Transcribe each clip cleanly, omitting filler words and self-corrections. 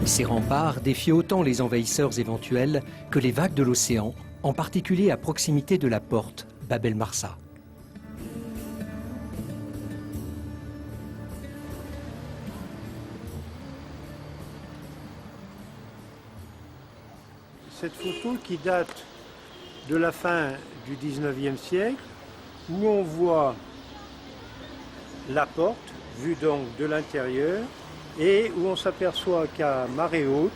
Ces remparts défient autant les envahisseurs éventuels que les vagues de l'océan, en particulier à proximité de la porte Bab el-Marsa. Cette photo qui date de la fin du 19e siècle, où on voit la porte, vue donc de l'intérieur, et où on s'aperçoit qu'à marée haute,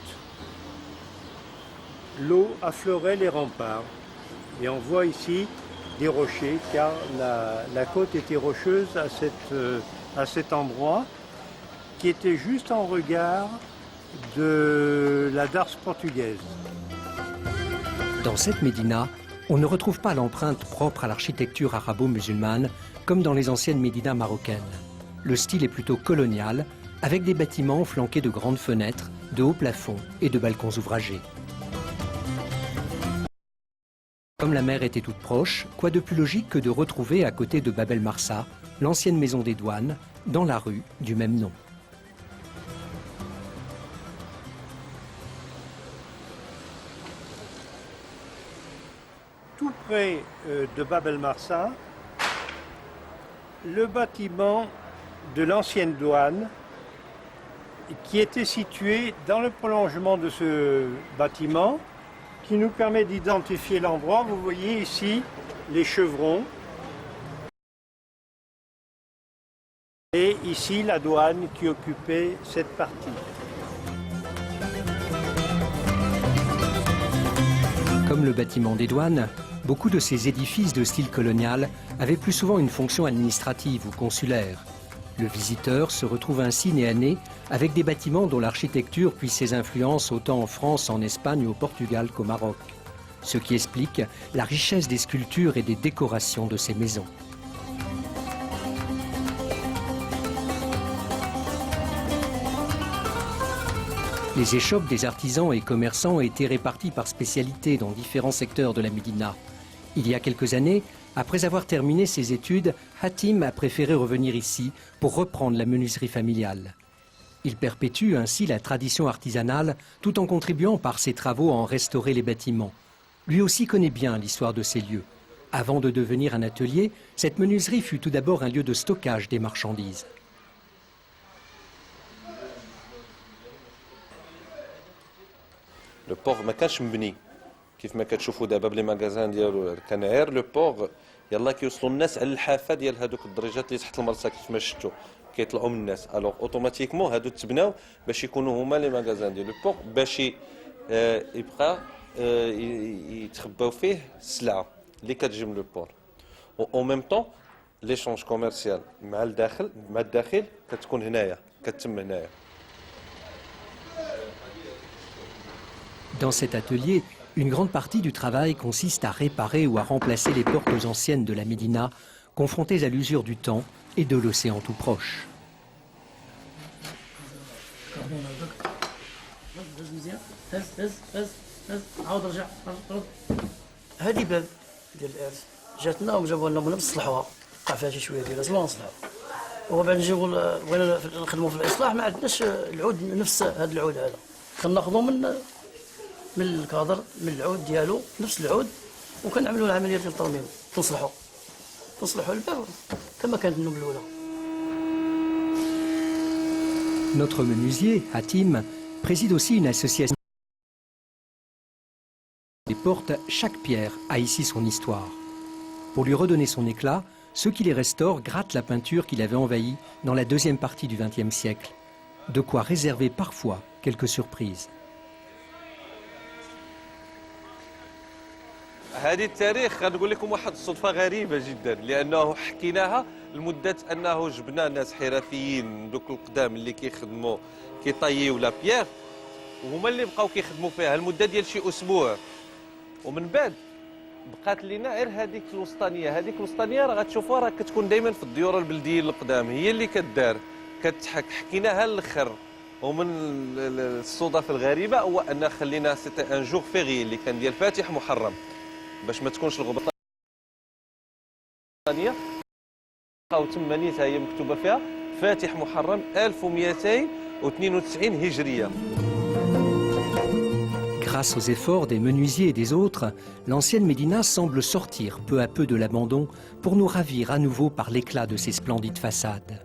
l'eau affleurait les remparts. Et on voit ici des rochers, car la côte était rocheuse à cet endroit, qui était juste en regard de la darse portugaise. Dans cette médina, on ne retrouve pas l'empreinte propre à l'architecture arabo-musulmane comme dans les anciennes médinas marocaines. Le style est plutôt colonial, avec des bâtiments flanqués de grandes fenêtres, de hauts plafonds et de balcons ouvragés. Comme la mer était toute proche, quoi de plus logique que de retrouver à côté de Bab el-Marsa l'ancienne maison des douanes, dans la rue du même nom. Tout près de Bab el-Marsa, le bâtiment de l'ancienne douane qui était situé dans le prolongement de ce bâtiment qui nous permet d'identifier l'endroit. Vous voyez ici les chevrons et ici la douane qui occupait cette partie. Comme le bâtiment des douanes, beaucoup de ces édifices de style colonial avaient plus souvent une fonction administrative ou consulaire. Le visiteur se retrouve ainsi nez à nez avec des bâtiments dont l'architecture puise ses influences autant en France, en Espagne ou au Portugal qu'au Maroc. Ce qui explique la richesse des sculptures et des décorations de ces maisons. Les échoppes des artisans et commerçants étaient réparties par spécialité dans différents secteurs de la Médina. Il y a quelques années, après avoir terminé ses études, Hatim a préféré revenir ici pour reprendre la menuiserie familiale. Il perpétue ainsi la tradition artisanale tout en contribuant par ses travaux à en restaurer les bâtiments. Lui aussi connaît bien l'histoire de ces lieux. Avant de devenir un atelier, cette menuiserie fut tout d'abord un lieu de stockage des marchandises. Le port ما كانش مبني كيف ما كتشوفوا دابا بلي ماغازان ديالو كان غير لو بور يلاه كيوصلوا الناس على الحافه ديال هذوك الدريجات اللي تحت المرسى كيف ما شفتوا كيطلعوا من الناس الوغ اوتوماتيكمون هادو تبناو باش يكونوا هما لي ماغازان ديال لو بور باش يبقى يتخباو فيه السلعه اللي كتجي من لو بور او ميم طون ليشونج كوميرسيال مع الداخل كتكون هنايا كتتم هنايا. Dans cet atelier, une grande partie du travail consiste à réparer ou à remplacer les portes anciennes de la Médina, confrontées à l'usure du temps et de l'océan tout proche. هذه باب ديال الارث جاتنا وجابوا لنا نصلحوها وقع فيها شي شويه ديال الزمان نصلحوها وبعد نجيو بغينا نخدموا في الاصلاح ما عندناش العود نفس هذا العود هذا كناخذوا من الكادر من العود ديالو نفس العود وكنعملوا العمليه ديال الترميم تصلحوا الباب كما كانت النوم الاولى. Notre menuisier, Hatim, préside aussi une association. Les portes, chaque pierre a ici son histoire. Pour lui redonner son éclat, ceux qui les restaurent grattent la peinture qu'il avait envahie dans la deuxième partie du XXe siècle. De quoi réserver parfois quelques surprises. هذه التاريخ غنقول لكم واحد الصدفه غريبه جدا لانه حكيناها لمده انه جبنا ناس حرفيين دوك القدام اللي كيخدموا كيطييو لا بيير وهما اللي بقاو كيخدموا فيها المده ديال شي اسبوع ومن بعد بقات لينا غير هذيك الوسطانيه راه غتشوفوها راه كتكون دائما في الديور البلديين القدام هي اللي كدار حكيناها للاخر ومن الصدف الغريبه هو ان خلينا سيتي ان جور فيغي اللي كان ديال فاتح محرم باش ما تكونش الغبطه الثانيه بقاو تما نيتها هي مكتوبه فيها فاتح محرم 1292 هجريه. Grâce aux efforts des menuisiers et des autres, l'ancienne Médina semble sortir peu à peu de l'abandon pour nous ravir à nouveau par l'éclat de ses splendides façades.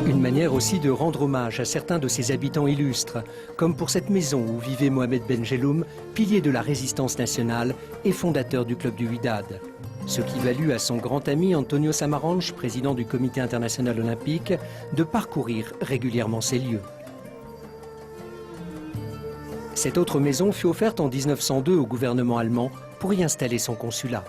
Une manière aussi de rendre hommage à certains de ses habitants illustres, comme pour cette maison où vivait Mohamed Benjeloum, pilier de la résistance nationale et fondateur du club du Wydad. Ce qui valut à son grand ami Antonio Samaranch, président du Comité international olympique, de parcourir régulièrement ces lieux. Cette autre maison fut offerte en 1902 au gouvernement allemand pour y installer son consulat.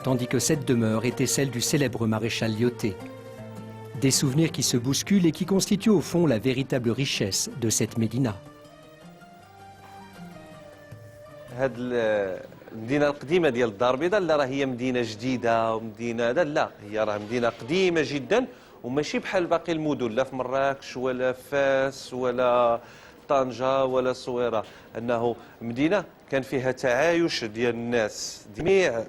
Tandis que cette demeure était celle du célèbre maréchal Lyautey. Des souvenirs qui se bousculent et qui constituent au fond la véritable richesse de cette Médina. هاد المدينه القديمه ديال الدار البيضاء لا راه هي مدينه جديده ومدينه لا هي راه مدينه قديمه جدا وماشي بحال باقي المدن لا في مراكش ولا فاس ولا طنجة ولا الصويرة، أنه مدينة كان فيها تعايش ديال الناس جميع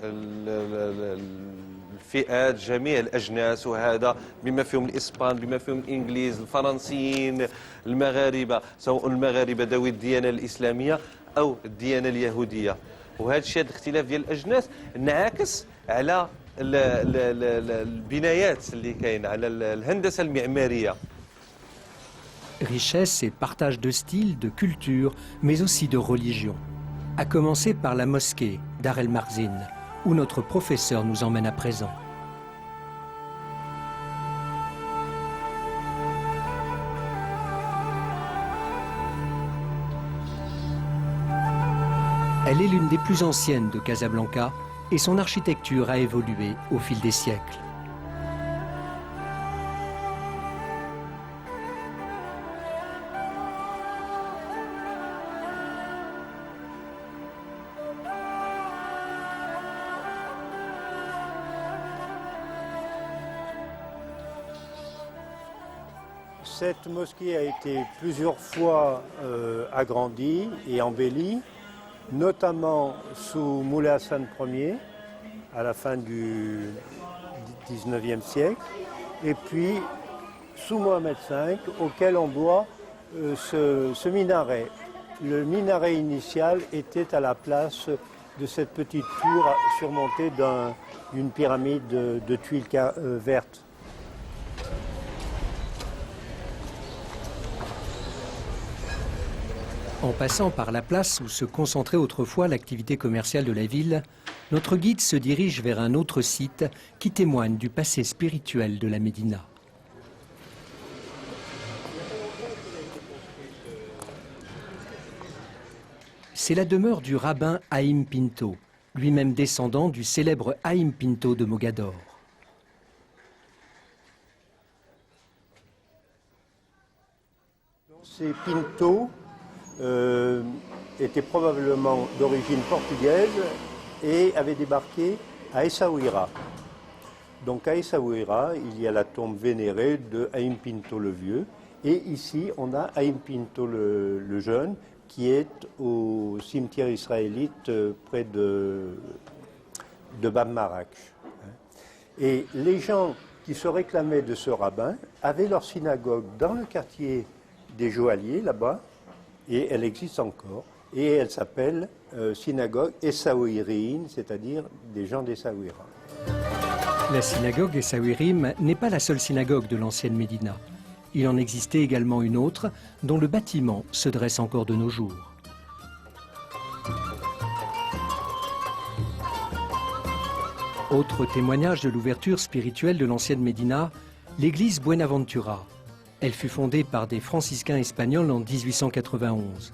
الفئات جميع الأجناس، وهذا بما فيهم الإسبان بما فيهم الإنجليز الفرنسيين المغاربة، سواء المغاربة ذوي الديانة الإسلامية أو الديانة اليهودية. وهذا الشيء الاختلاف ديال الأجناس انعكس على البنايات اللي كاين على الهندسة المعمارية. Richesse et partage de style, de culture, mais aussi de religion. À commencer par la mosquée Dar el Marzin, où notre professeur nous emmène à présent. Elle est l'une des plus anciennes de Casablanca et son architecture a évolué au fil des siècles. Cette mosquée a été plusieurs fois agrandie et embellie, notamment sous Moulay Hassan Ier, à la fin du XIXe siècle, et puis sous Mohamed V, auquel on doit ce minaret. Le minaret initial était à la place de cette petite tour surmontée d'une pyramide de tuiles vertes. En passant par la place où se concentrait autrefois l'activité commerciale de la ville, notre guide se dirige vers un autre site qui témoigne du passé spirituel de la Médina. C'est la demeure du rabbin Haïm Pinto, lui-même descendant du célèbre Haïm Pinto de Mogador. Ces Pinto était probablement d'origine portugaise et avait débarqué à Essaouira. Donc à Essaouira, il y a la tombe vénérée de Haïm Pinto le Vieux. Et ici, on a Haïm Pinto le Jeune, qui est au cimetière israélite près de Bab Marak. Et les gens qui se réclamaient de ce rabbin avaient leur synagogue dans le quartier des Joailliers, là-bas, et elle existe encore, et elle s'appelle synagogue Essaouirine, c'est-à-dire des gens d'Essaouira. La synagogue Essaouirim n'est pas la seule synagogue de l'ancienne Médina. Il en existait également une autre, dont le bâtiment se dresse encore de nos jours. Autre témoignage de l'ouverture spirituelle de l'ancienne Médina, l'église Buenaventura. Elle fut fondée par des franciscains espagnols en 1891.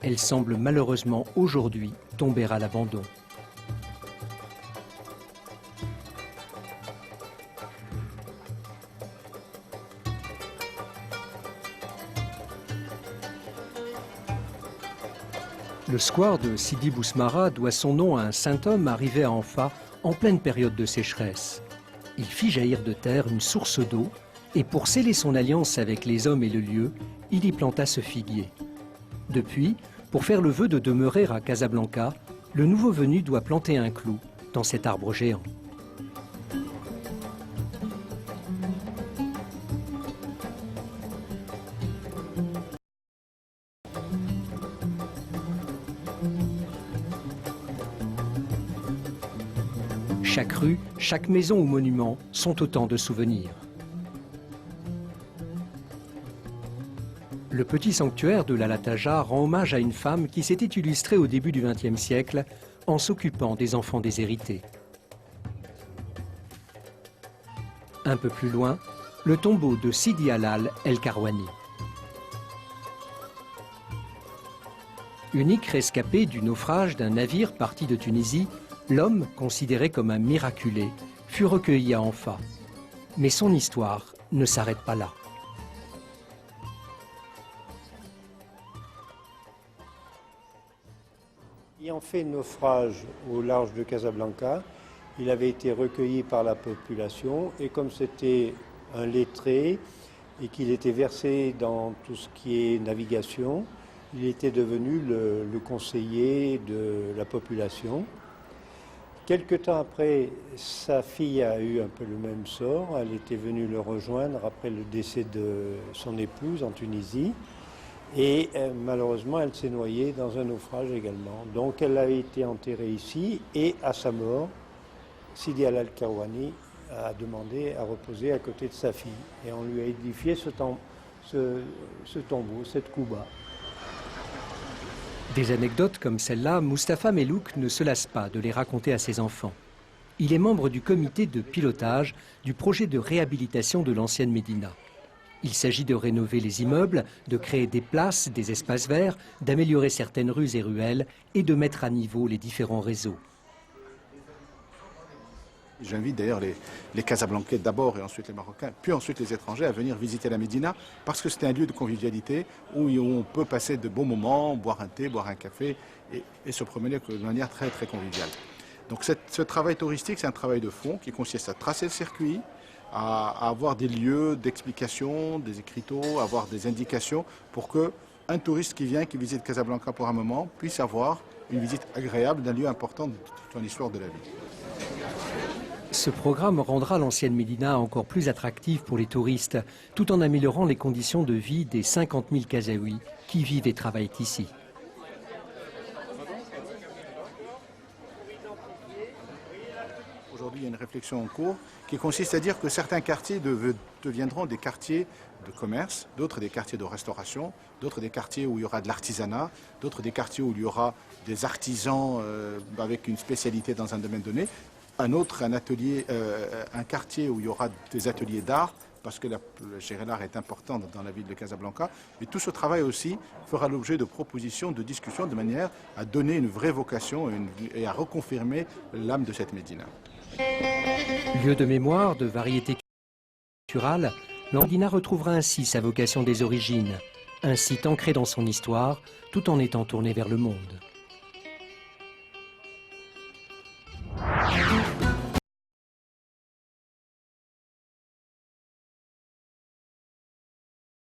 Elle semble malheureusement aujourd'hui tomber à l'abandon. Le square de Sidi Bousmara doit son nom à un saint homme arrivé à Anfa en pleine période de sécheresse. Il fit jaillir de terre une source d'eau et pour sceller son alliance avec les hommes et le lieu, il y planta ce figuier. Depuis, pour faire le vœu de demeurer à Casablanca, le nouveau venu doit planter un clou dans cet arbre géant. Chaque rue, chaque maison ou monument sont autant de souvenirs. Le petit sanctuaire de la Lataja rend hommage à une femme qui s'était illustrée au début du XXe siècle en s'occupant des enfants déshérités. Un peu plus loin, le tombeau de Sidi Halal El Karouani. Unique rescapé du naufrage d'un navire parti de Tunisie, l'homme, considéré comme un miraculé, fut recueilli à Anfa. Mais son histoire ne s'arrête pas là. Ayant fait naufrage au large de Casablanca, il avait été recueilli par la population et comme c'était un lettré et qu'il était versé dans tout ce qui est navigation, il était devenu le conseiller de la population. Quelque temps après, sa fille a eu un peu le même sort. Elle était venue le rejoindre après le décès de son épouse en Tunisie. Et malheureusement, elle s'est noyée dans un naufrage également. Donc elle a été enterrée ici et à sa mort, Sidi Halal El Karouani a demandé à reposer à côté de sa fille. Et on lui a édifié ce tombeau, cette kouba. Des anecdotes comme celle-là, Mustapha Melouk ne se lasse pas de les raconter à ses enfants. Il est membre du comité de pilotage du projet de réhabilitation de l'ancienne Médina. Il s'agit de rénover les immeubles, de créer des places, des espaces verts, d'améliorer certaines rues et ruelles et de mettre à niveau les différents réseaux. J'invite d'ailleurs les Casablancais d'abord et ensuite les Marocains, puis ensuite les étrangers à venir visiter la Médina parce que c'est un lieu de convivialité où on peut passer de bons moments, boire un thé, boire un café et se promener de manière très très conviviale. Donc ce travail touristique, c'est un travail de fond qui consiste à tracer le circuit, à avoir des lieux d'explication, des écriteaux, avoir des indications pour qu'un touriste qui visite Casablanca pour un moment puisse avoir une visite agréable d'un lieu important de toute l'histoire de la ville. Ce programme rendra l'ancienne Médina encore plus attractive pour les touristes, tout en améliorant les conditions de vie des 50 000 Kazaouis qui vivent et travaillent ici. Aujourd'hui, il y a une réflexion en cours qui consiste à dire que certains quartiers deviendront des quartiers de commerce, d'autres des quartiers de restauration, d'autres des quartiers où il y aura de l'artisanat, d'autres des quartiers où il y aura des artisans avec une spécialité dans un domaine donné. Un autre, un quartier où il y aura des ateliers d'art, parce que l'art est importante dans la ville de Casablanca. Et tout ce travail aussi fera l'objet de propositions, de discussions, de manière à donner une vraie vocation et à reconfirmer l'âme de cette Médina. Lieu de mémoire, de variété culturelle, la Médina retrouvera ainsi sa vocation des origines, un site ancré dans son histoire, tout en étant tourné vers le monde.